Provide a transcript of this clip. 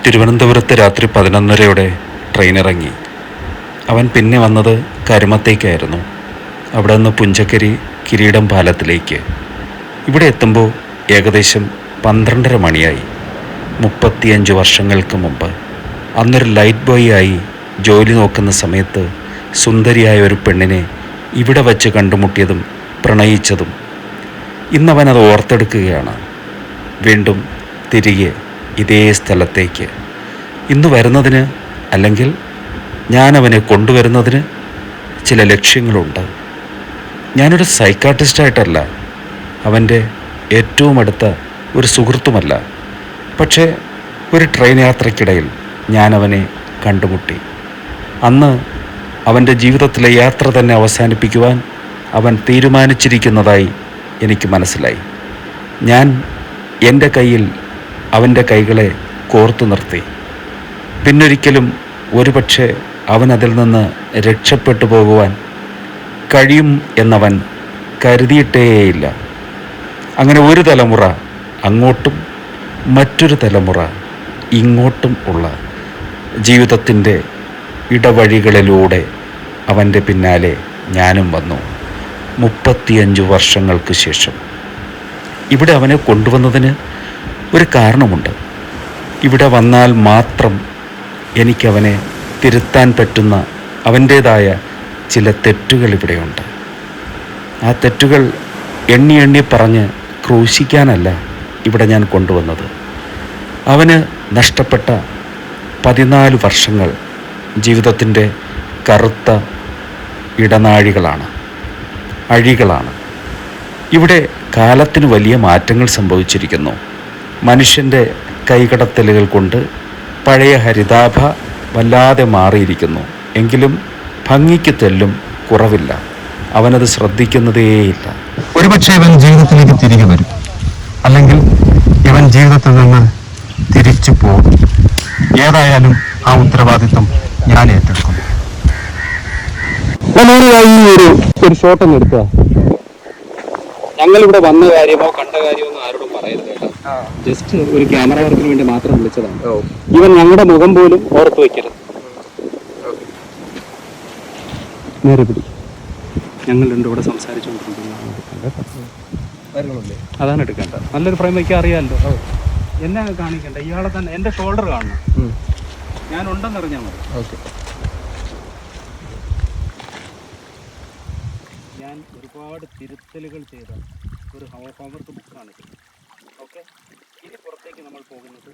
തിരുവനന്തപുരത്ത് രാത്രി 11:30 ട്രെയിൻ ഇറങ്ങി. അവൻ പിന്നെ വന്നത് കരുമത്തേക്കായിരുന്നു. അവിടെ നിന്ന് പുഞ്ചക്കരി കിരീടം പാലത്തിലേക്ക്. ഇവിടെ എത്തുമ്പോൾ ഏകദേശം 12:30 മണിയായി. 35 വർഷങ്ങൾക്ക് മുമ്പ് അന്നൊരു ലൈറ്റ് ബോയ് ആയി ജോലി നോക്കുന്ന സമയത്ത് സുന്ദരിയായ ഒരു പെണ്ണിനെ ഇവിടെ വച്ച് കണ്ടുമുട്ടിയതും പ്രണയിച്ചതും. ഇന്നവനത് ഓർത്തെടുക്കുകയാണ്. വീണ്ടും തിരികെ ഇതേ സ്ഥലത്തേക്ക്. ഇന്ന് വരുന്നതിന്, അല്ലെങ്കിൽ ഞാനവനെ കൊണ്ടുവരുന്നതിന് ചില ലക്ഷ്യങ്ങളുണ്ട്. ഞാനൊരു സൈക്കാട്രിസ്റ്റായിട്ടല്ല, അവൻ്റെ ഏറ്റവും അടുത്ത ഒരു സുഹൃത്തുമല്ല. പക്ഷേ ഒരു ട്രെയിൻ യാത്രയ്ക്കിടയിൽ ഞാനവനെ കണ്ടുമുട്ടി. അന്ന് അവൻ്റെ ജീവിതത്തിലെ യാത്ര തന്നെ അവസാനിപ്പിക്കുവാൻ അവൻ തീരുമാനിച്ചിരിക്കുന്നതായി എനിക്ക് മനസ്സിലായി. ഞാൻ എൻ്റെ കയ്യിൽ അവൻ്റെ കൈകളെ കോർത്തു നിർത്തി. പിന്നൊരിക്കലും ഒരുപക്ഷെ അവൻ അതിൽ നിന്ന് രക്ഷപ്പെട്ടു പോകുവാൻ കഴിയും എന്നവൻ കരുതിയിട്ടേയില്ല. അങ്ങനെ ഒരു തലമുറ അങ്ങോട്ടും മറ്റൊരു തലമുറ ഇങ്ങോട്ടും ഉള്ള ജീവിതത്തിൻ്റെ ഇടവഴികളിലൂടെ അവൻ്റെ പിന്നാലെ ഞാനും വന്നു. 35 വർഷങ്ങൾക്ക് ശേഷം ഇവിടെ അവനെ കൊണ്ടുവന്നതിന് ഒരു കാരണമുണ്ട്. ഇവിടെ വന്നാൽ മാത്രം എനിക്കവനെ തിരുത്താൻ പറ്റുന്ന അവൻ്റേതായ ചില തെറ്റുകൾ ഇവിടെയുണ്ട്. ആ തെറ്റുകൾ എണ്ണി എണ്ണി പറഞ്ഞ് ക്രൂശിക്കാനല്ല ഇവിടെ ഞാൻ കൊണ്ടുവന്നത്. അവന് നഷ്ടപ്പെട്ട 14 വർഷങ്ങൾ ജീവിതത്തിൻ്റെ കറുത്ത ഇടനാഴികളാണ്, അഴികളാണ്. ഇവിടെ കാലത്തിന് വലിയ മാറ്റങ്ങൾ സംഭവിച്ചിരിക്കുന്നു. മനുഷ്യൻ്റെ കൈകടത്തലുകൾ കൊണ്ട് പഴയ ഹരിതാഭ വല്ലാതെ മാറിയിരിക്കുന്നു. എങ്കിലും ഭംഗിക്ക് തെല്ലും കുറവില്ല. അവനത് ശ്രദ്ധിക്കുന്നതേയില്ല. ഒരുപക്ഷെ ഇവൻ ജീവിതത്തിലേക്ക് തിരികെ വരും, അല്ലെങ്കിൽ ഇവൻ ജീവിതത്തിൽ നിന്ന് തിരിച്ചു പോകും. ഏതായാലും ആ ഉത്തരവാദിത്വം ഞാൻ ഏറ്റെടുക്കും. ഒരു ഷോട്ട് ഒന്ന് എടുക്കുക. ഞങ്ങളിവിടെ വന്ന കാര്യമോ കണ്ട കാര്യമോ ഒന്നും ആരോടും പറയരുത് കേട്ടോ. ജസ്റ്റ് ഒരു ക്യാമറ വർക്കിന് വേണ്ടി മാത്രം വിളിച്ചതാണ്. ഇവൻ ഞങ്ങളുടെ മുഖം പോലും ഓർത്തു വയ്ക്കരുത്. നേരെ പിടി. ഞങ്ങൾ രണ്ടും ഇവിടെ സംസാരിച്ചുകൊണ്ടിരിക്കുന്നത് അതാണ് എടുക്കേണ്ടത്. നല്ലൊരു ഫ്രെയിം വയ്ക്കാൻ അറിയാമല്ലോ. എന്നെ കാണിക്കണ്ട, ഇയാളെ തന്നെ. എൻ്റെ ഷോൾഡർ കാണണം, ഞാൻ ഉണ്ടെന്നറിഞ്ഞാൽ മതി. ഓക്കെ. ഞാൻ ഒരുപാട് തിരുത്തലുകൾ ചെയ്ത ഒരു ഹോംവർക്ക് ബുക്കാണ് ഇത്. ഓക്കെ. ഇനി പുറത്തേക്ക് നമ്മൾ പോകുന്നത്